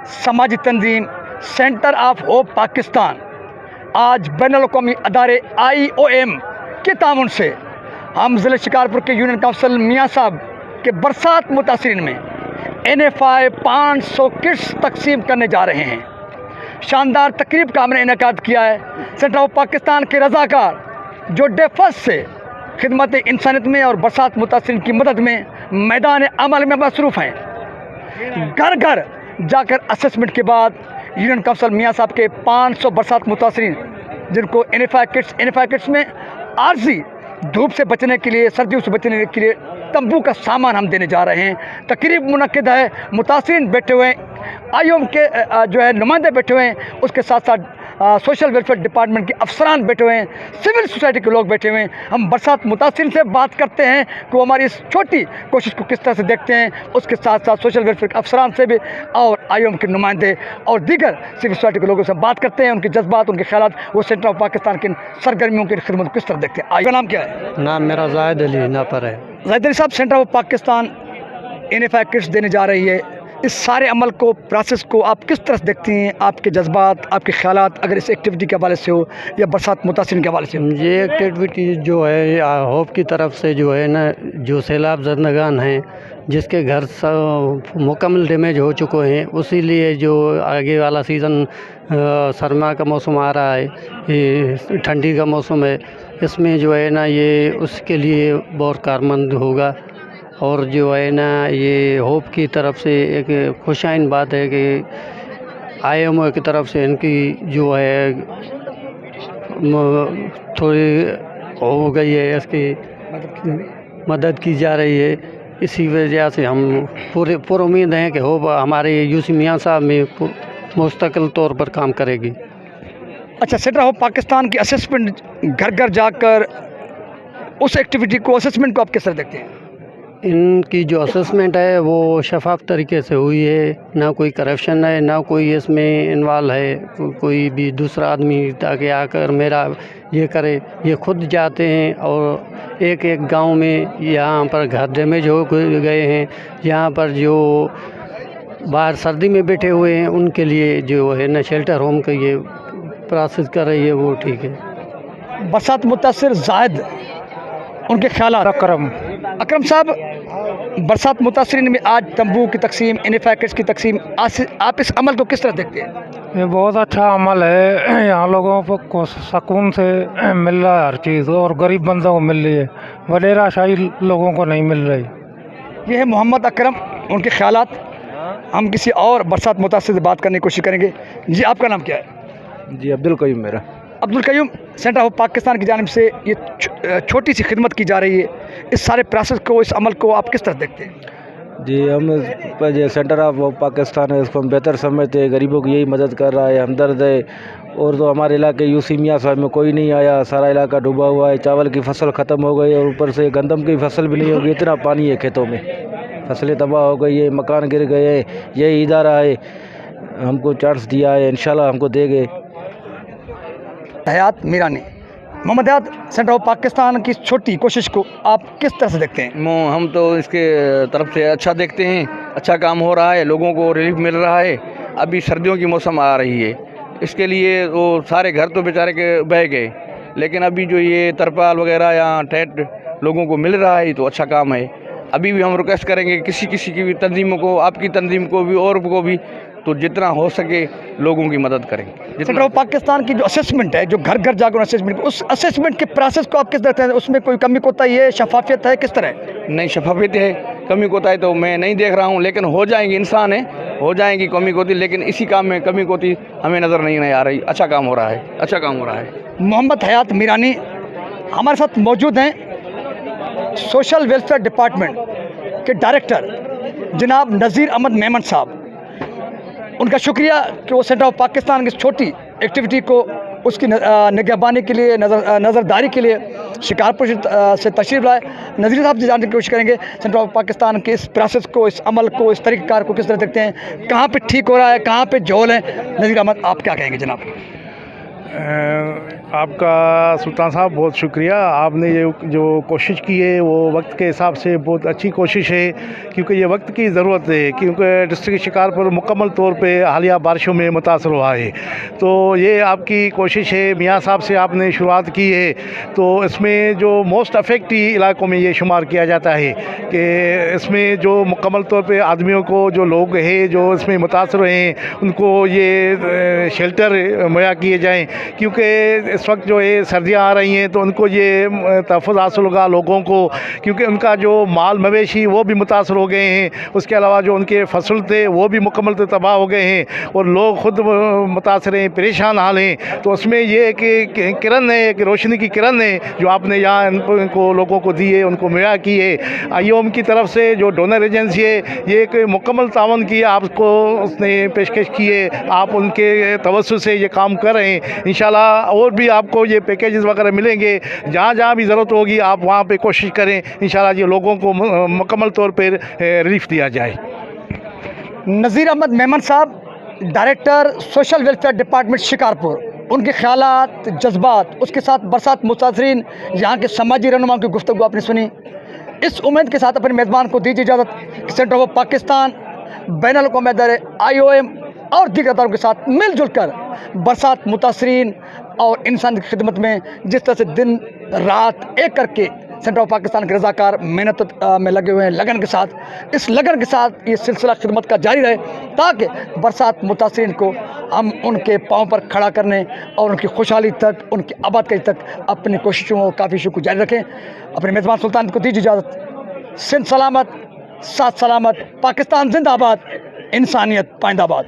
समाजी तंजीम centre of hope Pakistan आज बैनुल-अक़वामी अदारे IOM के ताउन से हम ज़िले शिकारपुर के यूनियन काउंसिल मियाँ साहब के बरसात मुतासिरीन में NFI 500 किट्स तकसीम करने जा रहे हैं। शानदार तकरीब का हमने इनेकाद किया है। सेंटर ऑफ पाकिस्तान के रज़ाकार जो डे फर्स्ट से खिदमत इंसानियत में और बरसात मुतासिरीन की मदद में मैदान अमल में मसरूफ़ हैं। घर घर जाकर असेसमेंट के बाद यूनियन काउंसिल मियाँ साहब के 500 बरसात मुतासिरीन जिनको NFI किट्स में आर्जी धूप से बचने के लिए, सर्दियों से बचने के लिए तंबू का सामान हम देने जा रहे हैं। तकरीब मुनक्किद है, मुतासिरीन बैठे हुए हैं, IOM के जो है नुमाइंदे बैठे हुए हैं, उसके साथ साथ सोशल वेलफेयर डिपार्टमेंट के अफसरान बैठे हुए हैं, सिविल सोसाइटी के लोग बैठे हुए हैं। हम बरसात मुतासिरीन से बात करते हैं कि वो हमारी इस छोटी कोशिश को किस तरह से देखते हैं। उसके साथ साथ सोशल वेलफेयर के अफसरान से भी और IOM के नुमाइंदे और दीगर सिविल सोसाइटी के लोगों से बात करते हैं, उनके जज्बात, उनके ख्यालात, वो सेंटर ऑफ पाकिस्तान की सरगर्मियों की खिदमत किस तरह देखते हैं। आपका नाम क्या है? नाम मेरा जाहिद अली ना पर है। Zahid Ali sahab, centre of Pakistan NFI kits देने जा रही है, इस सारे अमल को, प्रोसेस को आप किस तरह से देखती हैं? आपके जज्बात, आपके ख्यालात अगर इस एक्टिविटी के हवाले से हो या बरसात मुतासिरीन के हवाले से हो। ये एक्टिविटी जो है होप की तरफ से जो है ना, जो सैलाब ज़दगान हैं जिसके घर मुकम्मल डैमेज हो चुके हैं, उसी लिए जो आगे वाला सीज़न सरमा का मौसम आ रहा है, ये ठंडी का मौसम है, इसमें जो है ना ये उसके लिए बहुत कारमंद होगा। और जो है ना ये होप की तरफ से एक खुशाइन बात है कि IOM की तरफ से इनकी जो है थोड़ी हो गई है, इसकी मदद की जा रही है। इसी वजह से हम पूरे उम्मीद हैं कि होप हमारे UC मियाँ साहब में मुस्तकिल तौर पर काम करेगी। अच्छा, सेंटर ऑफ पाकिस्तान की असेसमेंट घर घर जाकर उस एक्टिविटी को, असेसमेंट को आप किस तरह देखते हैं? इनकी जो असेसमेंट है वो शफाफ तरीके से हुई है, ना कोई करप्शन है, ना कोई इसमें इन्वॉल्व है कोई भी दूसरा आदमी ताकि आकर मेरा ये करे। ये खुद जाते हैं और एक एक गांव में यहाँ पर घर डैमेज हो गए हैं, यहाँ पर जो बाहर सर्दी में बैठे हुए हैं उनके लिए जो है ना शेल्टर होम का ये प्रोसेस कर रही है, वो ठीक है। बरसात मुतासिर जायद, उनके ख्यालात। अकरम साहब, बरसात मुतासिरीन में आज तंबू की तकसीम, NFI किट्स की तकसीम, आप इस अमल को किस तरह देखते हैं? ये बहुत अच्छा अमल है। यहाँ लोगों को सुकून से मिल रहा है हर चीज़, और गरीब बंदों को मिल रही है, वडेरा शाही लोगों को नहीं मिल रही। ये है मोहम्मद अकरम, उनके ख्यालात। हम किसी और बरसात मुतासिर से बात करने की कोशिश करेंगे। जी, आपका नाम क्या है? जी, अब्दुल कयूम मेरा। अब्दुल कयूम, सेंटर ऑफ पाकिस्तान की जानिब से ये छोटी सी खिदमत की जा रही है, इस सारे प्रोसेस को, इस अमल को आप किस तरह देखते हैं? जी, हम जो सेंटर ऑफ पाकिस्तान है इसको हम बेहतर समझते हैं। गरीबों की यही मदद कर रहा है, हमदर्द है। और तो हमारे इलाके UC मियाँ साहब में कोई नहीं आया, सारा इलाका डूबा हुआ है, चावल की फसल ख़त्म हो गई और ऊपर से गंदम की फसल भी नहीं होगी, इतना पानी है खेतों में, फसलें तबाह हो गई है, मकान गिर गए हैं। यही इदारा है हमको चांस दिया है, इंशाल्लाह हमको देंगे। हयात मीरानी, मोहम्मद हयात, सेंटर ऑफ पाकिस्तान की छोटी कोशिश को आप किस तरह से देखते हैं? हम तो इसके तरफ से अच्छा देखते हैं, अच्छा काम हो रहा है, लोगों को रिलीफ मिल रहा है। अभी सर्दियों की मौसम आ रही है, इसके लिए वो सारे घर तो बेचारे के बह गए, लेकिन अभी जो ये तरपाल वगैरह या टेंट लोगों को मिल रहा है तो अच्छा काम है। अभी भी हम रिक्वेस्ट करेंगे किसी की भी तंजीमों को, आपकी तंजीम को भी और को भी, तो जितना हो सके लोगों की मदद करें। सेंटर ऑफ पाकिस्तान की जो असेसमेंट है, जो घर घर जाकर असेसमेंट, उस असेसमेंट के प्रोसेस को आप किस तरह हैं? उसमें कोई कमी कोताही है, शफाफियत है, किस तरह? नहीं, शफाफियत है, कमी कोताही तो मैं नहीं देख रहा हूँ, लेकिन हो जाएंगी, इंसान है, हो जाएंगी कमी कोताही, लेकिन इसी काम में कमी कोताही हमें नज़र नहीं आ रही। अच्छा काम हो रहा है, अच्छा काम हो रहा है। मोहम्मद हयात मीरानी हमारे साथ मौजूद हैं, सोशल वेलफेयर डिपार्टमेंट के डायरेक्टर जनाब नज़ीर अहमद मेमन साहब। उनका शुक्रिया कि वो सेंटर ऑफ पाकिस्तान की छोटी एक्टिविटी को, उसकी निगहबानी के लिए, नज़रदारी के लिए शिकारपुर से तशरीफ़ लाए। नज़ीर साहब से जानने की कोशिश करेंगे सेंटर ऑफ पाकिस्तान के इस प्रोसेस को, इस अमल को, इस तरीक़ेकार को किस तरह देखते हैं, कहाँ पे ठीक हो रहा है, कहाँ पे झोल है। नज़ीर अहमद, आप क्या कहेंगे जनाब? आपका सुल्तान साहब बहुत शुक्रिया। आपने ये जो कोशिश की है वो वक्त के हिसाब से बहुत अच्छी कोशिश है, क्योंकि ये वक्त की ज़रूरत है, क्योंकि डिस्ट्रिक्ट शिकारपुर मुकम्मल तौर पे हालिया बारिशों में मुतासर हुआ है। तो ये आपकी कोशिश है, मियाँ साहब से आपने शुरुआत की है, तो इसमें जो मोस्ट अफेक्टेड इलाकों में ये शुमार किया जाता है कि इसमें जो मुकम्मल तौर पे आदमियों को, जो लोग हैं जो इसमें मुतासर हैं, उनको ये शेल्टर मुहैया किए जाएँ, क्योंकि इस वक्त जो है सर्दियाँ आ रही हैं, तो उनको ये तहफ़्फ़ुज़ हासिल होगा लोगों को, क्योंकि उनका जो माल मवेशी वो भी मुतासर हो गए हैं। उसके अलावा जो उनके फसल थे वो भी मुकम्मल तबाह हो गए हैं और लोग ख़ुद मुतासर हैं, परेशान हाल हैं। तो उसमें ये कि किरण है, एक रोशनी की किरण है जो आपने यहाँ इनको लोगों को दी है, उनको मुहैया की है। IOM की तरफ से जो डोनर एजेंसी है, ये एक मुकम्मल तावन की आपको उसने पेशकश की है। आप उनके तवज्जुह से ये काम कर रहे हैं। इंशाल्लाह और भी आपको ये पैकेजेस वगैरह मिलेंगे, जहाँ जहाँ भी ज़रूरत होगी आप वहाँ पे कोशिश करें, इंशाल्लाह ये लोगों को मुकम्मल तौर पर रिलीफ दिया जाए। नज़ीर अहमद मेमन साहब, director social welfare department Shikarpur, उनके ख़यालात, जज्बात, उसके साथ बरसात मुतासरीन, यहाँ के समाजी रहनुमाओं की गुफ्तगू आपने सुनी। इस उम्मीद के साथ अपने मेज़बान को दीजिए इजाज़त। सेंटर ऑफ पाकिस्तान, बैनुल-अक़वामी इदारे IOM और दीगर इदारों के साथ मिलजुल कर बरसात मुतासरीन और इंसान की खिदमत में जिस तरह से दिन रात एक करके सेंटर ऑफ पाकिस्तान के रज़ाकार मेहनत में लगे हुए हैं, लगन के साथ, इस लगन के साथ ये सिलसिला खिदमत का जारी रहे, ताकि बरसात मुतासरीन को हम उनके पाँव पर खड़ा करने और उनकी खुशहाली तक, उनकी आबादकारी तक अपनी कोशिशों और काविशों को जारी रखें। अपने मेज़बान सुल्तान को दीजिए इजाज़त। सिंध सलामत, साथ सलामत, पाकिस्तान जिंदाबाद, इंसानियत पाइंदाबाद।